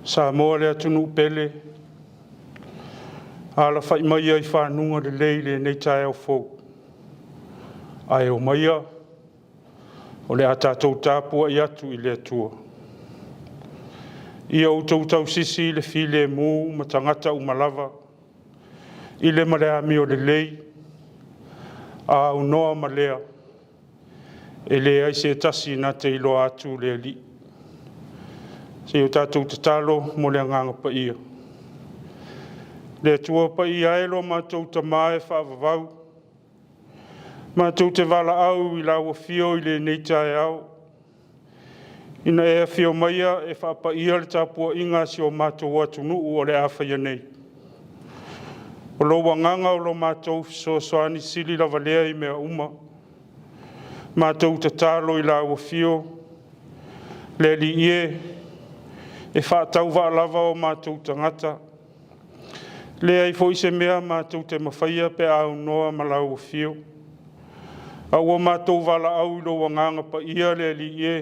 Samoa le atunu pele ala fai mai ai whanunga le leile nei Taeao fōu. Ai o mai o le atatou tāpua i atu i le atua. Ia o tau sisi le file mū ma tangata umalava i le mareami o le lei a unoa malea e le ai se tasi na te ilo atu le li. Se o tātou te talo mo le anganga pa ia. Le atua pa ia elo mātou ta mae whaavavau. Mātou te wala au i lawa fio i le nei Taeao. Ina ea fio maia e whaapa ia le tāpua inga si o mātou atunu o le awhaia nei. O lo wanganga o lo mātou so soani sili lava lea i mea uma. Mātou te talo i lawa fio. Le li ie. E whaatau wa lava o mātou tangata. Le ai fo ise mea mātou te mawhaia pe au noa malau o fio. Au o mātou wala au i lo wanganga pa ia le li ie.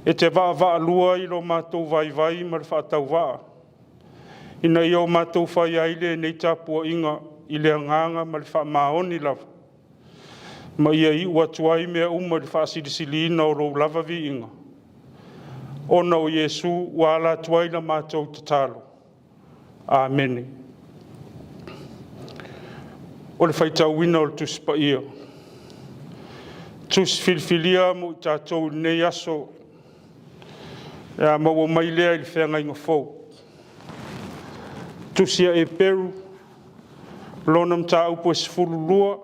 E te wa lua i lo mātou vai ma le whaatau wa. Ina i o mātou whai aile nei tāpua inga i le anganga ma le wha maoni lava. Ma ia i ua tuai mea uma le wha silisiliina o lo lava vi inga. Ona o Yesu wala tuaina mātou te talo. Amen. O le whaitau wina o le tuspa ia. Tus filfilia mo i tātou nei aso. Ea maua mai lea i le whenga inga fōu. Tusia e peru. Lonam tā upo e sifuru lua.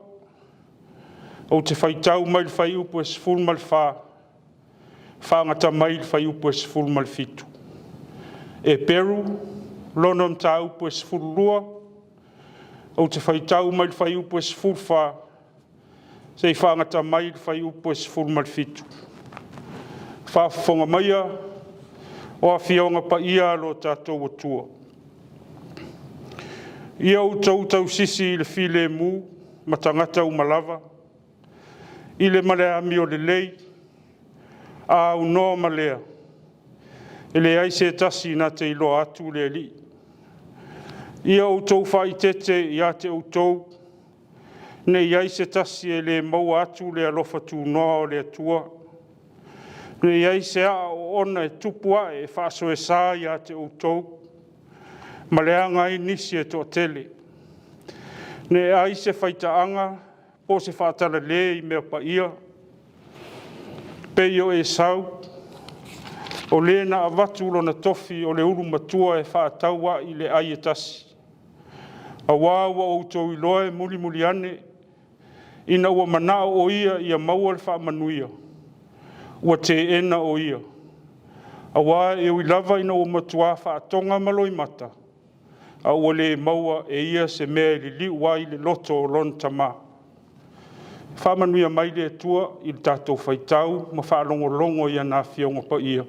O te whaitau mai le whai upo e sifuru mal wha. Whangata mai le whai upo e sifuru mal fitu. E peru, lonam tā upo e sifuru lua, o te whaitau mai le whai upo e sifuru wha, sei whangata mai le whai upo e sifuru mal fitu. Whaafonga maia, o a whiaonga pa ia lo tātou atua. Ia o tau sisi i le file mū, matangata umalava, i le maleami o le lei, a unoa malea. E le ai se tasi na te ilo atu le li. Ia o tau whai tete i a te utou. Ne iai se tasi e le mau atu le alofa tu noa o le atua. Ne iai se a o ona e tupua e whaaso e sā i a te utou. Ma le anga i nisi e toa tele. Ne ai se whaita anga po se whaatala le i mea pa ia. Peio e sau, o le na avatu lo na tofi o le uru matua e whaataua i le ai e tasi. A wāua o tau i loe muli ane, ina ua manao o ia i a maua le whaamanuia, ua te ena o ia. A wā e ui lava ina ua matua whaatonga maloi mata, a ua le maua e ia se mea li li wa i le loto o lon tamaa. Whamanuia mai le tua i le tātou whaitau, ma whaalongolongo i ana whionga pa ia.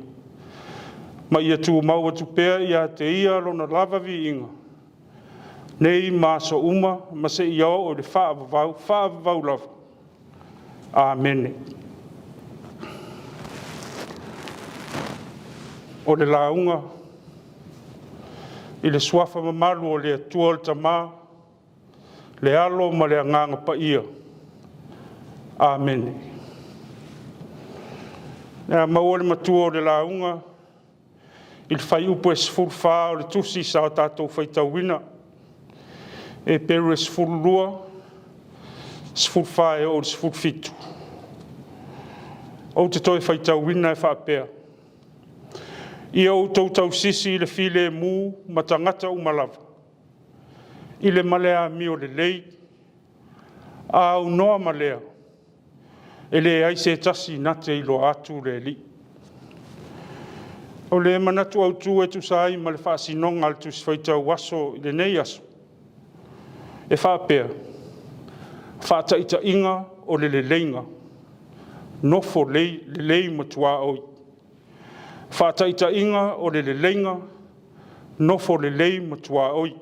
Ma ia tu maua tu pēr i a te ia lona lava vi inga. Nei māso uma, ma se ia o le whaavavau lava. Amen. O le launga, i le suafa mamalu o le atua le tamā, le alo ma le anganga pa ia. Amen. Nea maua le matua o le launga, i le whai upo e sifuru wha o le tusi sa o tātou whaitau wina. E peru e sifuru lua, sifuru wha e o le sifuru fitu. O te toi whaitau wina e whaapea. Ia o tau sisi i le file mū matangata umalava. I le malea mi o le lei, a unoa malea. E le ai se tasi na te ilo atu le li. O le manatu au tu e tu sai ma le whaasinonga al tu sifeitau waso i le nei aso. E whaapea, whaataita inga o le leinga, nofo le lei matua oi. Whaataita inga o le leinga, nofo le lei matua oi.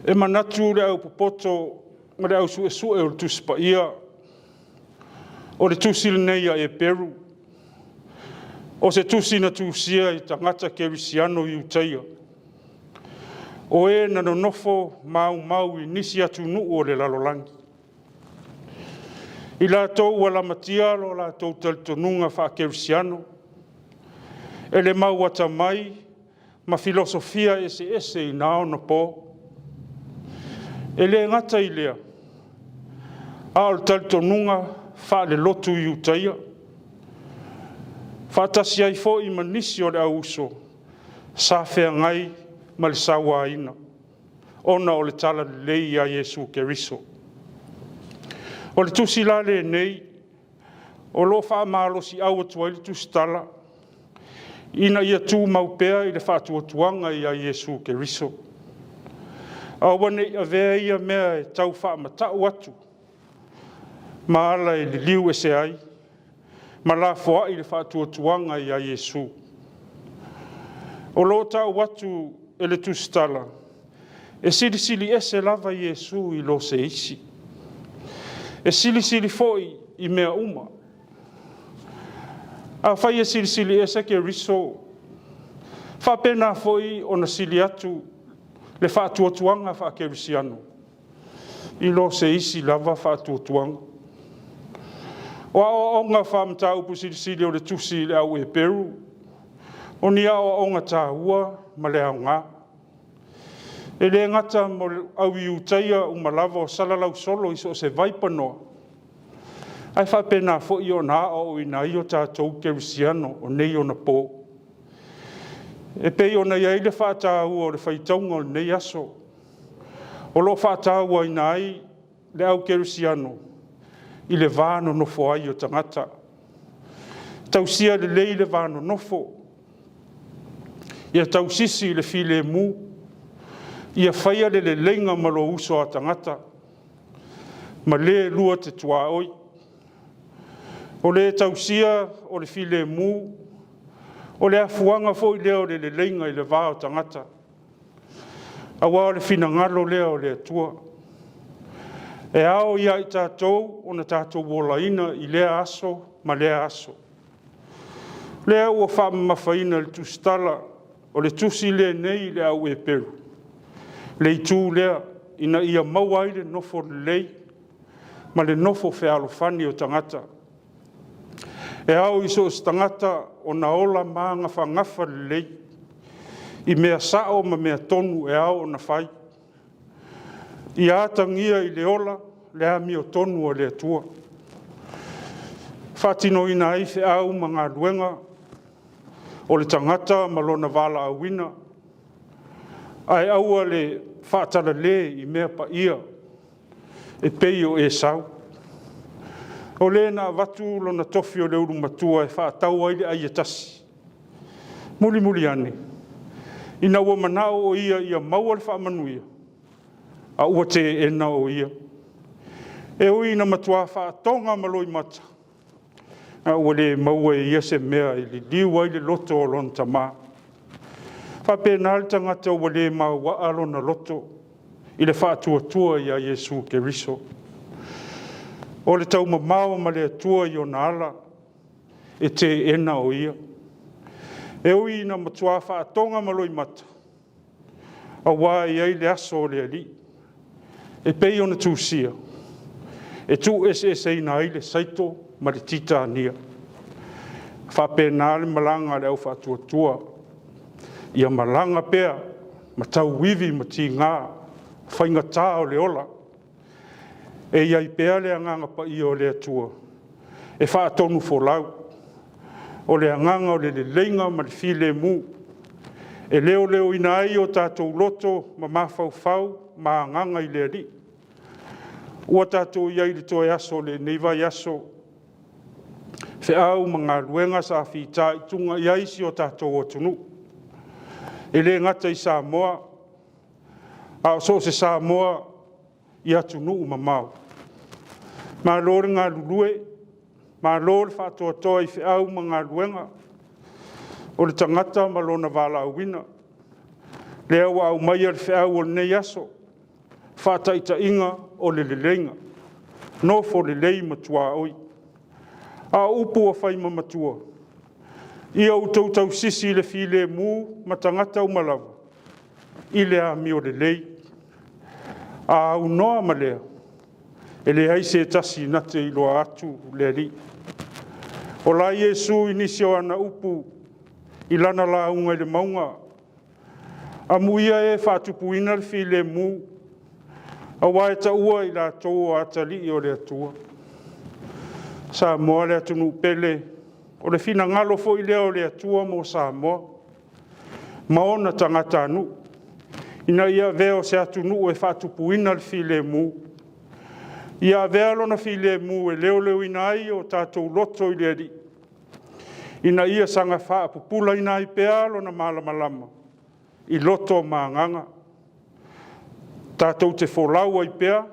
E manatu le au popoto, ma le au sue o le tuspa ia, o le tusil nei a e peru, o se tusina tusia i tangata kerisiano i utaia. O e na nofo mau i nisi atu nuu o le lalolangi. I la tau wala matia lo la tau taltonunga wha kerisiano. E le mau ata mai, ma filosofia ese i nao na po. E le ngata i lea. A o taltonunga wha le lotu i utaia. Wha tasi ai fo i manisi o le auso. Sa whea ngai ma le sawa ina. Ona o le tala lei a Yesu Keriso. O le tusi la le nei, o lo wha maalo si au atua i le tusi tala. Ina ia tū maupea i le wha tuanga i a Yesu Keriso. Awane i avea ia mea e tau wha matau atu. Ma ala i le liu e se ai. Ma la foa i le wha tuanga i a Yesu. O lo tau atu e le tusi tala. E sili ese lava Yesu i lo se isi. E sili foi i mea uma. A whai e sili ese ke riso. Whapena foi o na sili atu le whaatuatuanga whakerisiano. I lo se isi lava whaatuatuanga. O a onga whamta upu sili o le tusi le au e peru. O ni a onga tā ua ma le au ngā. E le ngata mo au i utaia o malava o salalau solo iso se vaipanoa. Ai whapena fo i o nā o i nā i o tātou kerisiano o nei o na pō. E pei o na iai le whātāua o le whaitaunga o nei aso. O lo whātāua i nā i le au kerisiano i le vāno nofo ai o tangata. Tausia le lei le vāno nofo. Ia tausisi le file mu. Ia whaia le lenga malo uso a tangata. Ma le lua te tua oi. O le tausia o le file mu. O le afuanga fo i leo le lenga i le vāo tangata. Awa o le fina ngalo leo le tua. E ao ia i tātou o na tātou wolaina i lea aso ma lea aso. Lea ua whamawhaina le tustala o le tusi le nei le au e peru. Le tū lea ina ia mauai le nofo lei, ma le nofo whealofani o tangata. E au iso o tangata o na ola maanga whangafa le lei, i mea sao ma mea tonu e au o na whai. I ātangia i le ola, le ami o tonu o le atua. Whatino ina ai whe au ma ngā luenga, o le tangata ma lona wala awina, ai aua le whaatara le i mea pa ia, e pei o e sau. O le na watu lona tofi o le uru matua e whaatau ai le ai tasi. Muli ane. Ina ua manao o ia maua le whaamanuia. A ua te ena o ia. E ui na matua whaatonga maloi mata. A ua le maua e ia se mea i li liu ai le loto o lon tamaa. Whapena le tangata ua le maua alo na loto i le whaatuatua i a Yesu Keriso. O le tau mamao ma le atua i o na ala e te ena o ia. E ui na matua whaatonga maloi mata. A wā i ai le aso o le ali. E pei o na tūsia. E tū ese ina ai le saito ma le tita ania. Whapena le malanga le au whaatuatua. Ia malanga pea, ma tau wivi ma ti ngā, whainga tā o le ola. E iai pea le anganga pa i o le atua. E whaatonu fo lau. O le anganga o le leinga ma le file mu. E leo ina ai o tātou loto ma mawhau ma anganga i le ali. Ua tātou iai le toe aso le neiva aso. Whiau mga luenga sa whita I tunga iaisi o tātou o tunu. E le ngata I Samoa, a so se Samoa I atunu mamau. Ma lore ngā lulue, ma lore whātua toa I whiau mga luenga, o le tangata ma lona wala awina. Lea wa au mai ar whiau o le nei aso, whātaita inga o le lelenga, no fo le lei matua oi. A upu a whai mamatua. Ia utau tau sisi le file mu matangata umalawa. I le a mi o le lei. A unoa ma lea. E le haise tasi nate I loa atu le li. O la Iesu inisio ana upu I lana la unga I le maunga. A muia e whātupuina le file mu. A waeta ua I la tō atali I o le atua. Samoa le atunu pele, o le fina ngalo fo I leo le atua mo Samoa. Maona tangata anu. Ina ia veo se atunu e whatupuina le file mu. Ia vea lona file mu e leo ina ai o tātou loto I le ri. Ina ia sanga wha pupula ina I pea lona malamalama. I loto maanganga. Tātou te wholaua I pea,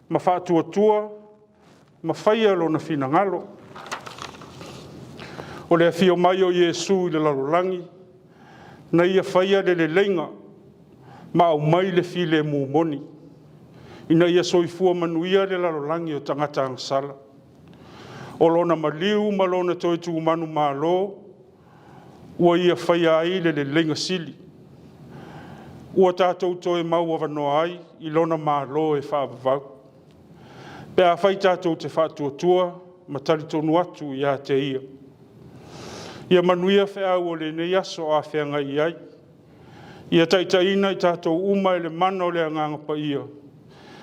ma whatuatua, ma whaia lona fina ngalo. O le afio mai o Iesu I le lalolangi, na ia whaia le lenga, ma au mai le file mumoni. Ina ia soifua manuia le lalolangi o tangata angsala. O lona maliu ma lona toi tu manu malo, ua ia whaia ai le lenga sili. Ua tātou toi mau avanoa ai, I lona malo e whaavavau. Pea whai tātou te whātuatua, ma tari tonu atu I a te ia. Ia manuia whiau o le nei aso a whianga I ai. Ia taitaina I tātou uma e le mana o le anganga pa ia.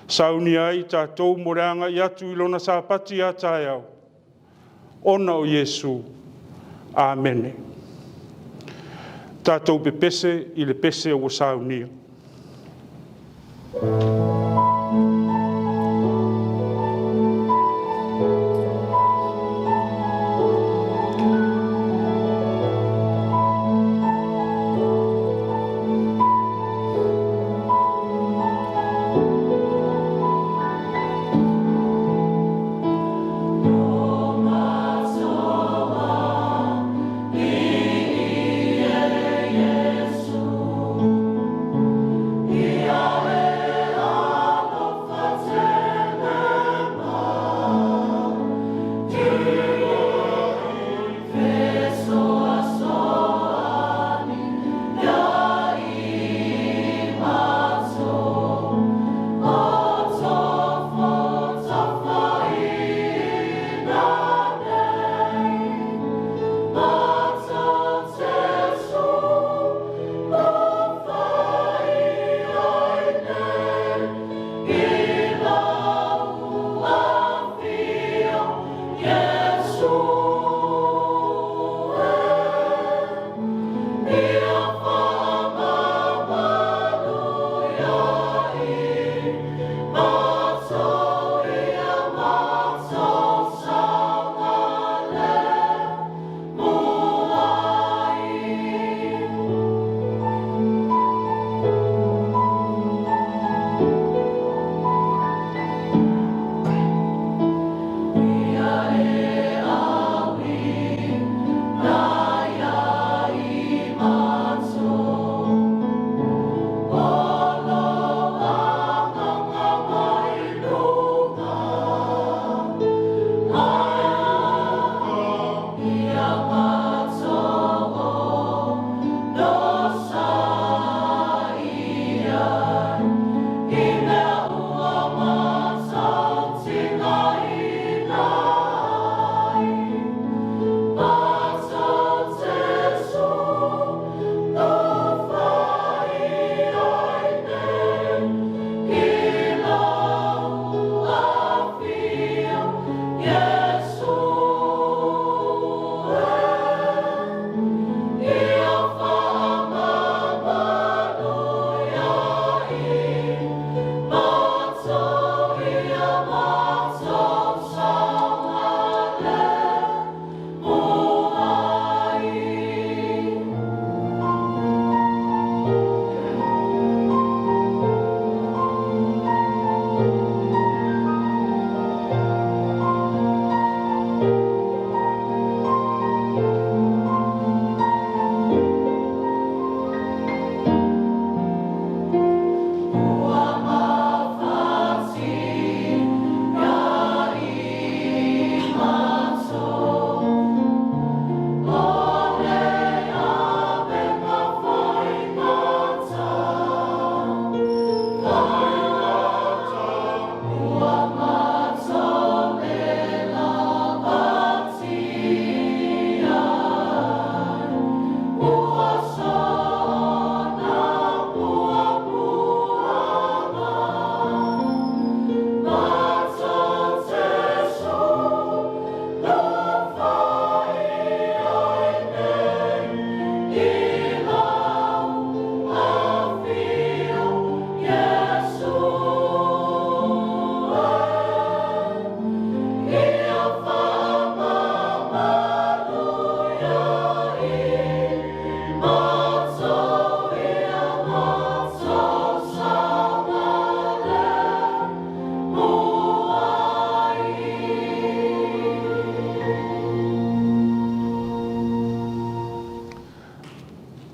Sauni ai tātou moreanga I atu I lona sāpati a Taeao. Ona o Iesu. Amene. Tātou pe pese I le pese o saunia. Yeah.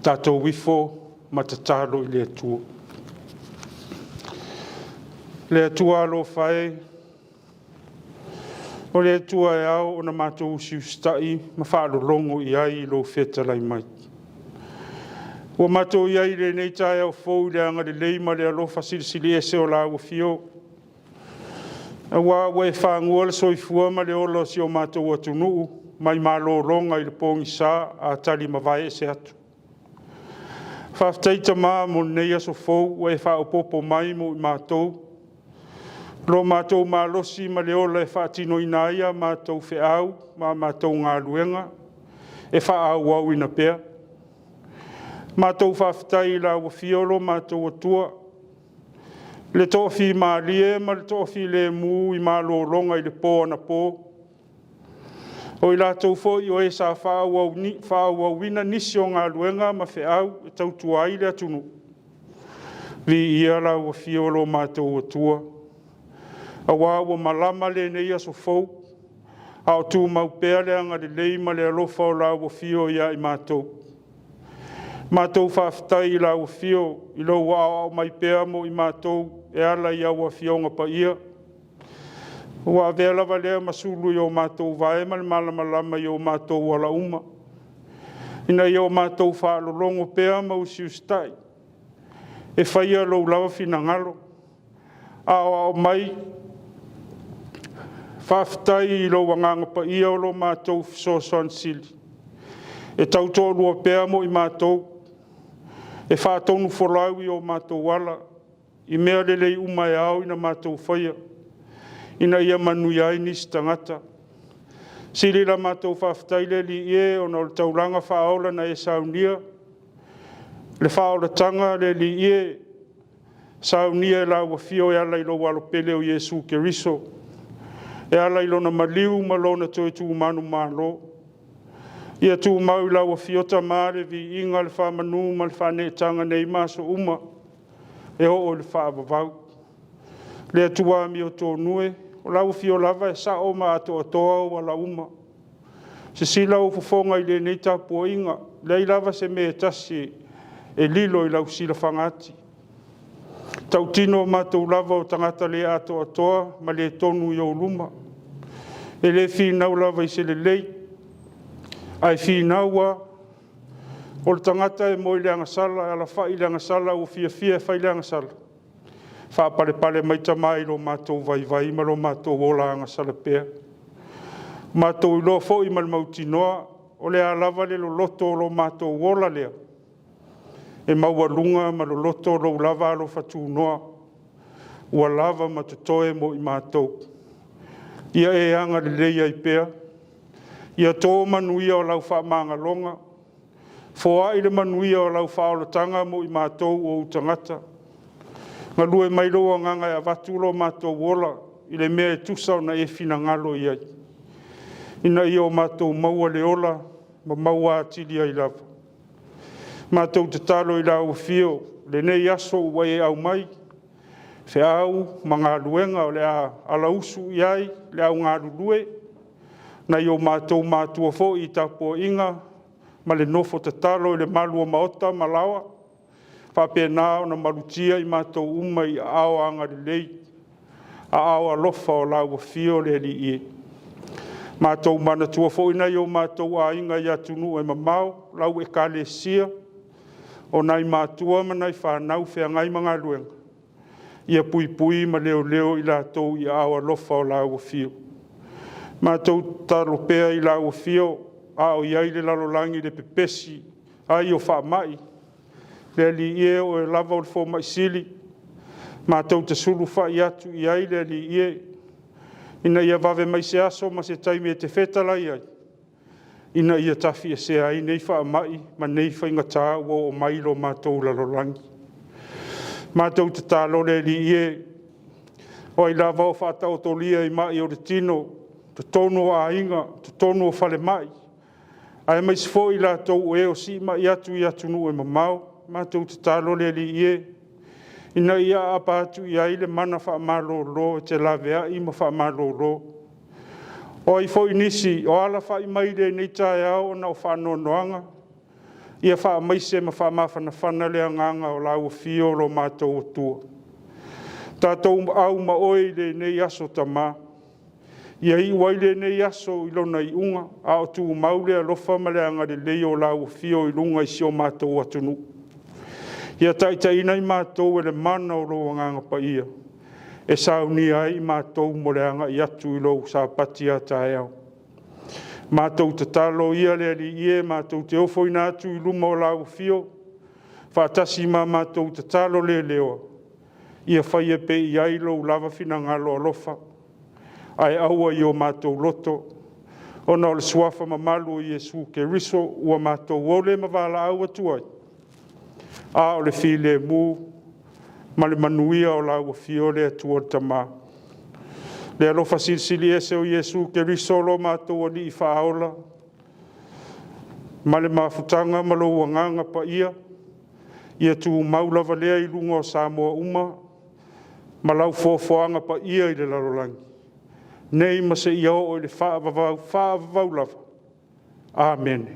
tātou wifo ma tatalo I le atua. Le atua alo whae, o le atua e au o na mātou usiustai ma whaalolongo I ai lo whetalai mai. Ua mātou I ai le nei tae au fau le anga le leima le alofa silisili ese o la ua fio. Ua e whaangua le soifua ma le ola si o mātou atunuu mai mālolonga I le pongi sā a tali mawai ese atu. Whaftaita maa mo nei aso fau ua e whaopopo mai mo I mātou. Lo mātou mālosi ma le ola e whaatino ina ia mātou whiau ma mātou ngā luenga e whaau au ina pea. Mātou whaftai la ua fiolo mātou atua. Le tofi maalie ma le tofi le mu I mālolonga I le pō na pō. O I lātou fo I o e sa whaau au wina nisi o ngā luenga ma whiau e tautua ai le atunu. Vi ia la ua fiolo mātou atua. Awa ua malama le nei aso fau. A o tū mau pēa le anga le leima le alofa o la ua fio ia I mātou. Mātou whaftai la ua fio I lo wa au mai pēa mo I mātou e ala ia ua fionga pa ia. Ua vea lava lea masulu I o mātou vae ma le malamalama I o mātou wala uma. Ina I o mātou whaalolongo pēa ma usiustai. E whaia lo lava fina ngalo. A o mai whaftai I lo wanganga pa ia o lo mātou soson sili. E tautolua pēa mo I mātou. E whaatonu wholau I o mātou wala. I mea lelei umai au ina mātou whaia. Ina ia manui ai nisi tangata. Siri la mātou whaftai le li ie o na o tauranga whaola na e saunia. Le whaola tanga le li ie. Saunia la ua fio e ala ilo walo pele o Yesu Keriso. E ala ilo na maliu malona toi tu manu malo. Ia tu mau la ua fiota mare vi inga le whamanu ma le whane tanga nei maso uma. E o le whaavavau. Le atua mi o tō nue. O lau fio lava e sa o ma ato atoa o la uma. Se sila o fufonga I le nei Tapuaiga. Le lava se me tasi e lilo I lau sila whangati. Tautino mātou lava o tangata le ato atoa ma le tonu I o luma. E le whinau lava I se le lei. Ai whinaua o le tangata e moi le angasala, ala whai le angasala o fia whai le angasala. Whapare mai tamai lo mātou vai ma lo mātou ola angasala pēr. Mātou I lo fo I malmauti noa, o le alava le lo loto lo mātou ola lea. E maua lunga ma lo loto lo lava lo fatu noa. Ua lava ma tutoe mo I mātou. Ia e anga le leia I pēr. Ia tō manuia o lau whaamanga longa. Foa I le manuia o lau whaolotanga mo I mātou o utangata. Ngā lue mai loa nganga e avatulo mātou wola I le mea e tusau na e fina ngalo I ai. Ina I o mātou maua le ola ma maua atili ai lava. Mātou te talo I lau fio le nei aso ua e au mai. Fe au ma ngā luenga o le a alausu I ai le au ngā lulue. Na I o mātou mātua fo I Tapuaiga ma le nofo te talo I le malua maota ma lawa. Whapena o na marutia I mātou uma I ao anga le lei. A ao alofa o lau fio le li ie. Mātou mana tua fo ina I o mātou a inga I atunu e mamau, lau e kale sia. O nai mātua ma nai whanau whea ngai mga luenga. Ia pui ma leo I lātou I ao alofa o lau fio. Mātou taro pēa I lau fio, a o iai le lalolangi le pepesi, ai o whaamai. Le li ie o e lava o le fo mai sili. Mātou te sulu whai atu iai le li ie. Ina ia vave mai se aso ma se taimi e te whetalai ai. Ina ia tafi e se ai nei whaamai, ma nei whainga tā o mailo mātou lalolangi. Mātou te tālo le li ie. O i lava o whatau tolia I mai o le tino, te tono a inga, te tono o whale mai. Ai mai se fo I lātou e o si mai atu I atu nu e mamau, mātou te tālo le li ie. Ina ia apa atu I ai le mana whaamalo lo, te lavea I ma whaamalo lo. O I fo inisi, o ala whai mai le nei Taeao na o whanonoanga. Ia wha maise ma wha mawhana whana lea nganga o lau fio lo mātou o tua. Tātou au ma oi le nei aso tamā. Ia i waile nei aso i lona i unga, a o tu maule a lofa ma le anga le leo lau fio i lunga i sio mātou atunu. Ia taita ina i mātou e le mana o lo nganga pa ia. E sauni ai i mātou mo le anga i atu i lo sa pati a Taeao. Mātou te talo ia le ali ie, mātou te ofo ina atu i luma o lau fio. Whātasi ma mātou te talo le leoa. Ia whai e pe i ailo lava fina ngalo alofa. Ai aua i o mātou loto. Ona o le suafa ma malu i Jesu ke riso ua mātou ole ma wala aua tuai. A o le file mu, ma le manuia o lau fio le atua tamā. Le alofa silsili ese o Jesu ke riso lo mātou ani i whaola. Ma le mafutanga ma lo uanganga pa ia. Ia tu maulava lea i lunga o Samoa uma. Ma lau fōfoanga pa ia i le larolangi. Nei ma se ia o le whaavavau lava. Amen.